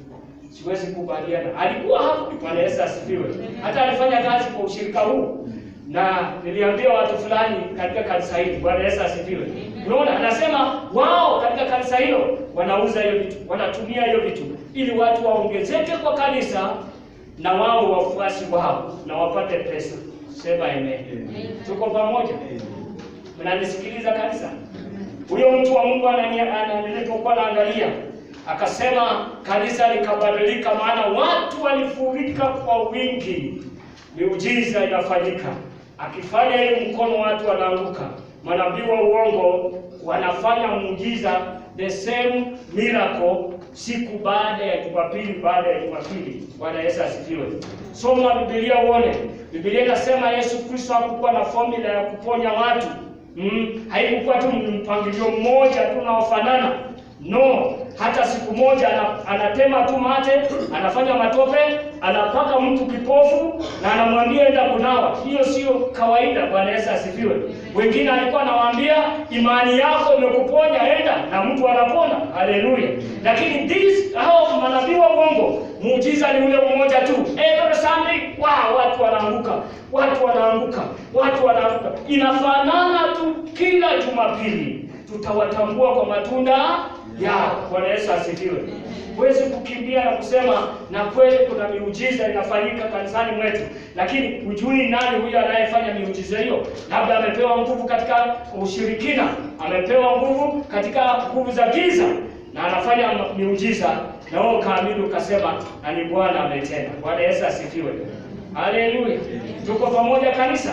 siwezi kubaliana. Alikuwa hapo, Bwana Yesu asifiwe. Hata alifanya kazi kwa ushirika huu, na niliambia watu fulani katika kanisa hili. Bwana Yesu asifiwe. Unaona, anasema wao katika kanisa hilo wanauza hiyo vitu, wanatumia hiyo vitu ili watu waongezeke kwa kanisa na wao wafuasi wao na wapate pesa. Sema amen. Tuko pamoja? Mnanisikiliza kanisa? Huyo mtu wa Mungu nilipokuwa naangalia, akasema kanisa likabadilika, maana watu walifurika kwa wingi, miujiza inafanyika. Akifanya hiyo mkono watu wanaanguka. Manabii wa uongo wanafanya muujiza, the same miracle, siku baada ya Jumapili baada ya Jumapili. Bwana Yesu asifiwe. Soma Biblia uone. Biblia inasema Yesu Kristo hakukuwa na formula ya kuponya watu. Haikuwa tu mpangilio mmoja tu unaofanana. No, hata siku moja anatema tu mate, anafanya matope, anapaka mtu kipofu na anamwambia enda kunawa. Hiyo sio kawaida. Bwana Yesu asifiwe. Wengine alikuwa anawaambia imani yako imekuponya, enda, na mtu anapona. Haleluya. Lakini hao manabii wa uongo, muujiza ni ule mmoja tu. Every Sunday, watu wanaanguka, watu wanaanguka, watu wanaanguka. Inafanana tu kila Jumapili. Tutawatambua kwa matunda yao. Bwana Yesu asifiwe. Huwezi kukimbia na kusema na kweli kuna miujiza inafanyika kanisani mwetu, lakini hujui nani huyo anayefanya miujiza hiyo. Labda amepewa nguvu katika ushirikina, amepewa nguvu katika nguvu za giza, na anafanya miujiza, na wewe kaamini ukasema na ni Bwana ametenda. Bwana Yesu asifiwe. Haleluya. Tuko pamoja kanisa?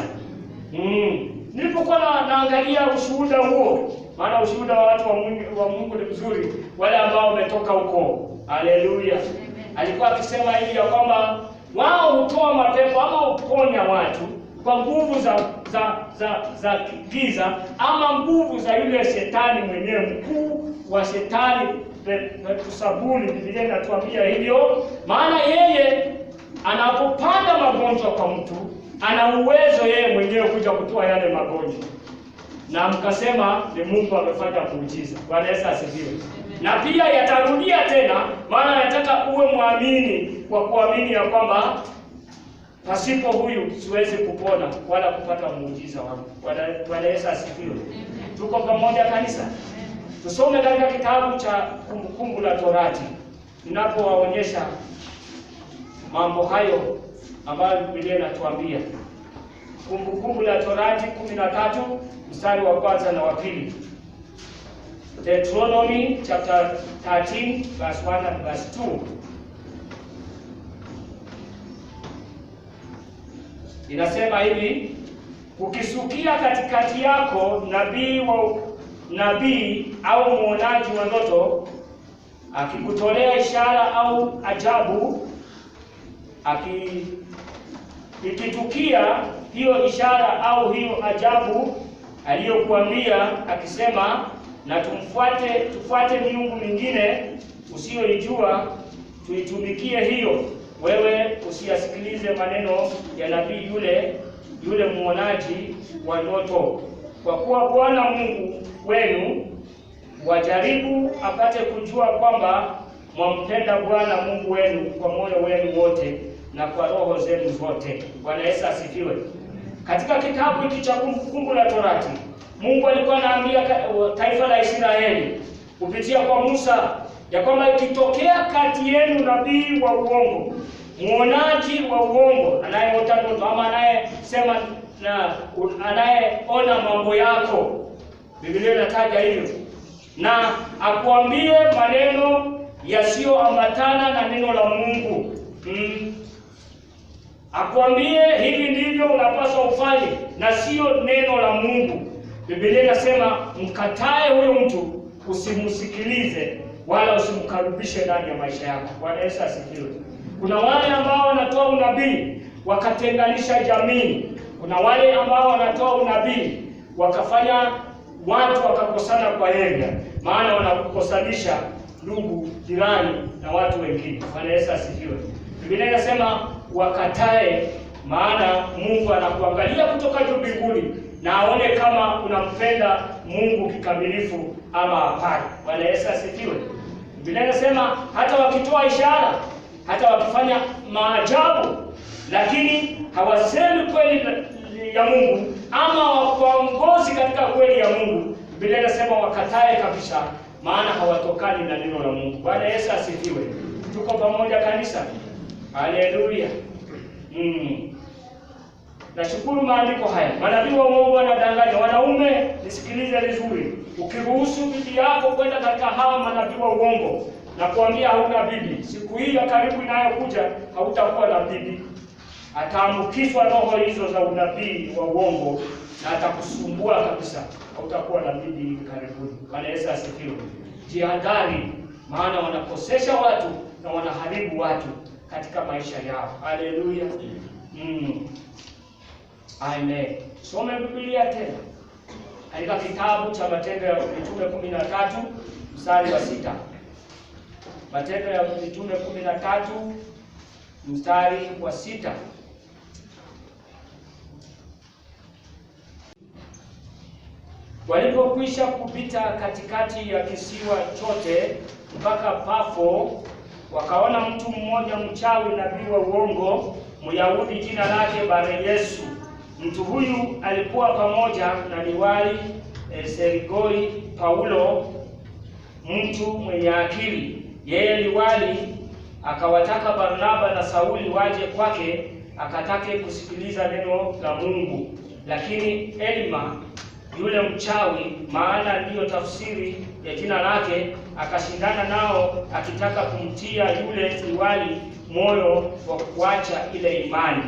Nilipokuwa naangalia ushuhuda huo, maana ushuhuda wa watu wa Mungu ni mzuri, wale ambao wametoka huko. Haleluya. Alikuwa akisema hivi ya kwamba wao hutoa mapepo ama huponya watu kwa nguvu za giza ama nguvu za yule shetani mwenyewe, mkuu wa shetani Beelzebuli. Biblia inatuambia hivyo, maana yeye anapopanda magonjwa kwa mtu ana uwezo yeye mwenyewe kuja kutoa yale magonjwa. Na mkasema ni Mungu amefanya muujiza. Bwana Yesu asifiwe. Na pia yatarudia tena, maana nataka uwe muamini kwa kuamini ya kwamba pasipo huyu siwezi kupona wala kupata muujiza wangu. Bwana Yesu asifiwe. Tuko pamoja kanisa? Tusome katika kitabu cha Kumbukumbu la Torati. Ninapowaonyesha mambo hayo ambayo Biblia inatuambia. Kumbukumbu la Torati 13 mstari wa kwanza na wa pili. Deuteronomy chapter 13 verse 1 and verse 2. Inasema hivi, ukisukia katikati yako nabii au muonaji wa ndoto akikutolea ishara au ajabu, ikitukia hiyo ishara au hiyo ajabu aliyokuambia akisema, na tufuate miungu mingine usiyoijua tuitumikie hiyo, wewe usiyasikilize maneno ya nabii yule muonaji wa ndoto, kwa kuwa Bwana Mungu wenu wajaribu apate kujua kwamba mwampenda Bwana Mungu wenu kwa moyo wenu wote na kwa roho zenu zote. Bwana Yesu asifiwe. Katika kitabu hiki cha Kumbukumbu la Torati, Mungu alikuwa anaambia taifa la Israeli kupitia kwa Musa ya kwamba ikitokea kati yenu nabii wa uongo, muonaji wa uongo, anayeota ndoto ama anayesema anayeona mambo yako. Biblia inataja hivyo. Na akuambie maneno yasiyoambatana na neno la Mungu. Akuambie hivi ndivyo unapaswa ufanye na sio neno la Mungu. Biblia inasema mkatae huyo mtu, usimsikilize wala usimkaribishe ndani ya maisha yako. Bwana Yesu asifiwe. Kuna wale ambao wanatoa unabii wakatenganisha jamii. Kuna wale ambao wanatoa unabii wakafanya watu wakakosana kwa heri, maana wanakukosanisha ndugu, jirani na watu wengine. Bwana Yesu asifiwe. Biblia inasema wakatae, maana Mungu anakuangalia kutoka juu mbinguni na aone kama unampenda Mungu kikamilifu ama hapana. Bwana Yesu asifiwe. Biblia inasema hata wakitoa ishara, hata wakifanya maajabu, lakini hawasemi kweli ya Mungu ama wakuongozi katika kweli ya Mungu, Biblia inasema wakatae kabisa, maana hawatokani na neno la Mungu. Bwana Yesu asifiwe. Tuko pamoja kanisa? Haleluya. Nashukuru maandiko haya. Manabii wa uongo wanadanganya. Wanaume, nisikilize vizuri. Ukiruhusu bibi yako kwenda katika hawa manabii wa uongo na kuambia hauna bibi, siku hii ya karibu inayokuja hautakuwa na bibi. Ataambukizwa roho hizo za unabii wa uongo na atakusumbua kabisa. Hautakuwa na bibi karibuni. Bwana Yesu asifiwe. Jihadhari, maana wanakosesha watu na wanaharibu watu katika maisha yao. Haleluya. Amen. Some Biblia tena katika kitabu cha Matendo ya Mitume 13 mstari wa 6. Matendo ya Mitume 13 mstari wa 6. Walipokwisha kupita katikati ya kisiwa chote mpaka Pafo, wakaona mtu mmoja mchawi, nabii wa uongo, Myahudi, jina lake Bar-Yesu. Mtu huyu alikuwa pamoja na liwali Sergio Paulo, mtu mwenye akili. Yeye liwali akawataka Barnaba na Sauli waje kwake, akatake kusikiliza neno la Mungu. Lakini Elima yule mchawi, maana ndiyo tafsiri ya jina lake, akashindana nao akitaka kumtia yule liwali moyo wa kuacha ile imani.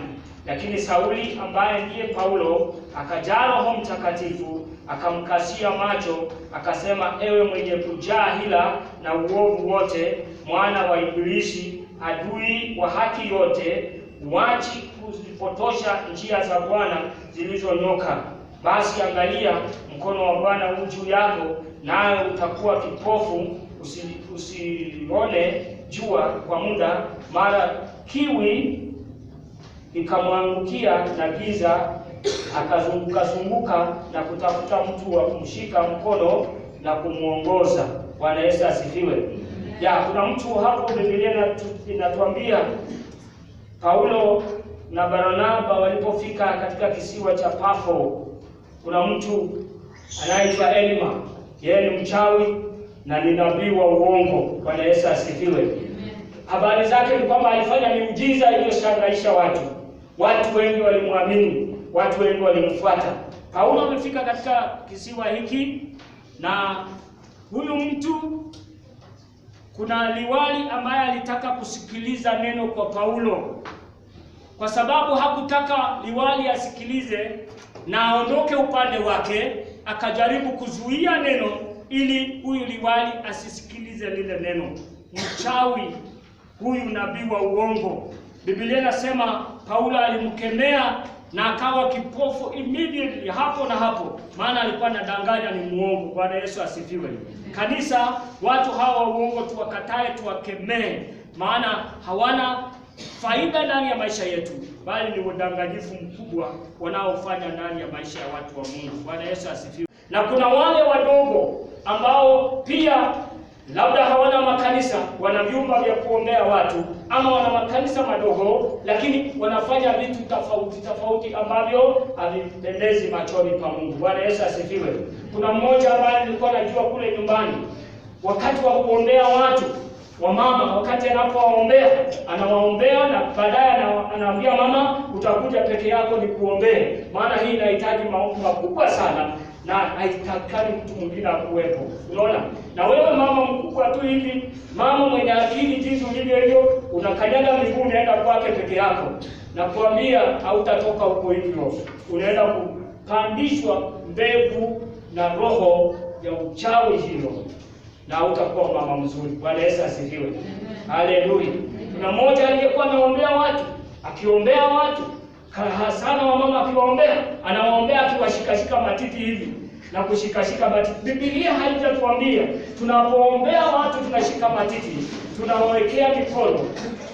Lakini Sauli ambaye ndiye Paulo akajaa Roho Mtakatifu, akamkasia macho, akasema, ewe mwenye kujaa hila na uovu wote, mwana wa Ibilisi, adui wa haki yote, wachi kuzipotosha njia za Bwana zilizonyoka. Basi angalia, mkono wa Bwana u juu yako, nawe utakuwa kipofu, usione jua kwa muda. Mara kiwi ikamwangukia na giza, akazunguka na kutafuta mtu wa kumshika mkono na kumuongoza. Bwana Yesu asifiwe. Kuna mtu hapo Biblia inatuambia Paulo na Barnaba walipofika katika kisiwa cha Pafo, kuna mtu anaitwa Elima. Yeye ni mchawi na ni nabii wa uongo. Bwana Yesu asifiwe. Habari zake ni kwamba alifanya miujiza iliyoshangaisha watu. Watu wengi walimwamini, watu wengi walimfuata. Paulo amefika katika kisiwa hiki, na huyu mtu, kuna liwali ambaye alitaka kusikiliza neno kwa Paulo. Kwa sababu hakutaka liwali asikilize na aondoke upande wake, akajaribu kuzuia neno ili huyu liwali asisikilize lile neno. Mchawi huyu, nabii wa uongo. Biblia inasema Paulo alimkemea na akawa kipofu immediately, hapo na hapo, maana alikuwa anadanganya, ni muongo. Bwana Yesu asifiwe. Kanisa, watu hawa uongo tuwakatae, tuwakemee, maana hawana faida ndani ya maisha yetu, bali ni udanganyifu mkubwa wanaofanya ndani ya maisha ya watu wa Mungu. Bwana Yesu asifiwe. Na kuna wale wadogo ambao pia labda hawana makanisa, wana vyumba vya kuombea watu, ama wana makanisa madogo, lakini wanafanya vitu tofauti ambavyo havipendezi machoni pa Mungu. Bwana Yesu asifiwe. Kuna mmoja ambaye nilikuwa najua kule nyumbani, wakati wa kuombea watu wa mama wakati anapowaombea, anawaombea na baadaye anaambia mama, utakuja peke yako nikuombee, maana hii inahitaji maombi makubwa sana na haitakani mtu mwingine akuwepo. Unaona? Na wewe mama mkubwa tu hivi, mama mwenye akili jinsi ulivyo hivyo, unakanyaga miguu unaenda kwake peke yako, na kuambia hautatoka huko hivyo. Unaenda kupandishwa mbegu na roho ya uchawi hilo, na hautakuwa mama mzuri. Bwana Yesu asifiwe. Haleluya. Kuna mmoja aliyekuwa anaombea watu, akiombea watu sana, wa mama akiwaombea, anawaombea akiwashikashika matiti hivi na kushikashika matiti. Biblia haijatuambia tunapoombea watu tunashika matiti, tunawekea mikono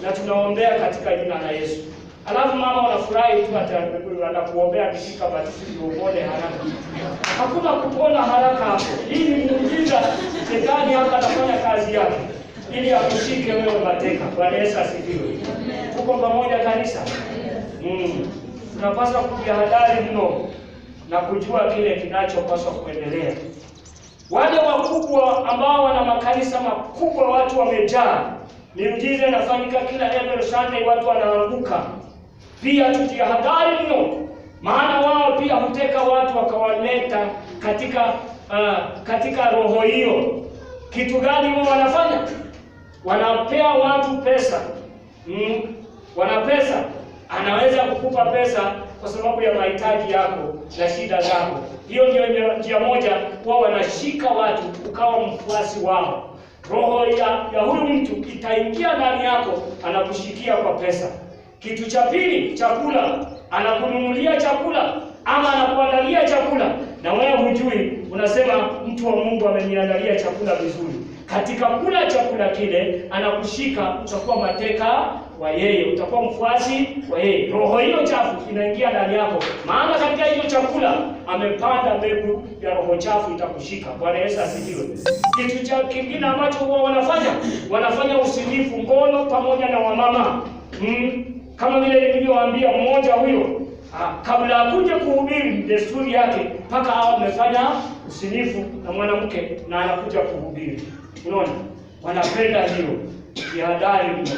na tunaombea katika jina la Yesu. Alafu mama unafurahi tu anakuombea akishika matiti uone haraka. Hakuna kupona haraka hapo. Hii ni muujiza. Shetani hapa anafanya kazi yake ili akushike wewe mateka. Bwana Yesu asifiwe. Tuko pamoja kanisa? Tunapaswa kujihadhari mno na kujua kile kinachopaswa kuendelea. Wale wakubwa ambao wana makanisa makubwa, watu wamejaa, miujiza inafanyika kila every Sunday, watu wanaanguka. Pia tujihadhari mno, maana wao pia huteka watu wakawaleta katika roho hiyo. Kitu gani wao wanafanya? Wanapea watu pesa. Wana pesa. Anaweza kukupa pesa kwa sababu ya mahitaji yako na shida zako. Hiyo ndio njia moja, wao wanashika watu ukawa mfuasi wao. Roho ya huyu mtu itaingia ndani yako, anakushikia kwa pesa. Kitu cha pili, chakula. Anakununulia chakula ama anakuandalia chakula na wewe hujui, unasema mtu wa Mungu ameniandalia chakula vizuri. Katika kula chakula kile anakushika, utakuwa mateka wa yeye, utakuwa mfuasi wa yeye. Roho hiyo chafu inaingia ndani yako, maana katika hiyo chakula amepanda mbegu ya roho chafu, itakushika. Bwana Yesu asifiwe. Kitu cha kingine ambacho huwa wanafanya usinifu, ngono pamoja na wamama. Kama vile nilivyowaambia, mmoja huyo kabla akuje kuhubiri, desturi yake mpaka hao amefanya usinifu na mwanamke na anakuja kuhubiri. Unaona? Wanapenda hiyo. Jihadhari mno.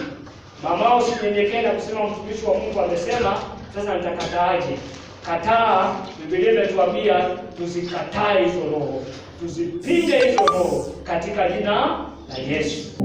Mama usinyenyekee na kusema mtumishi wa Mungu amesema, sasa nitakataaje? Kataa. Biblia imetuambia tusikatae hizo roho. Tuzipinge hizo roho katika jina la Yesu.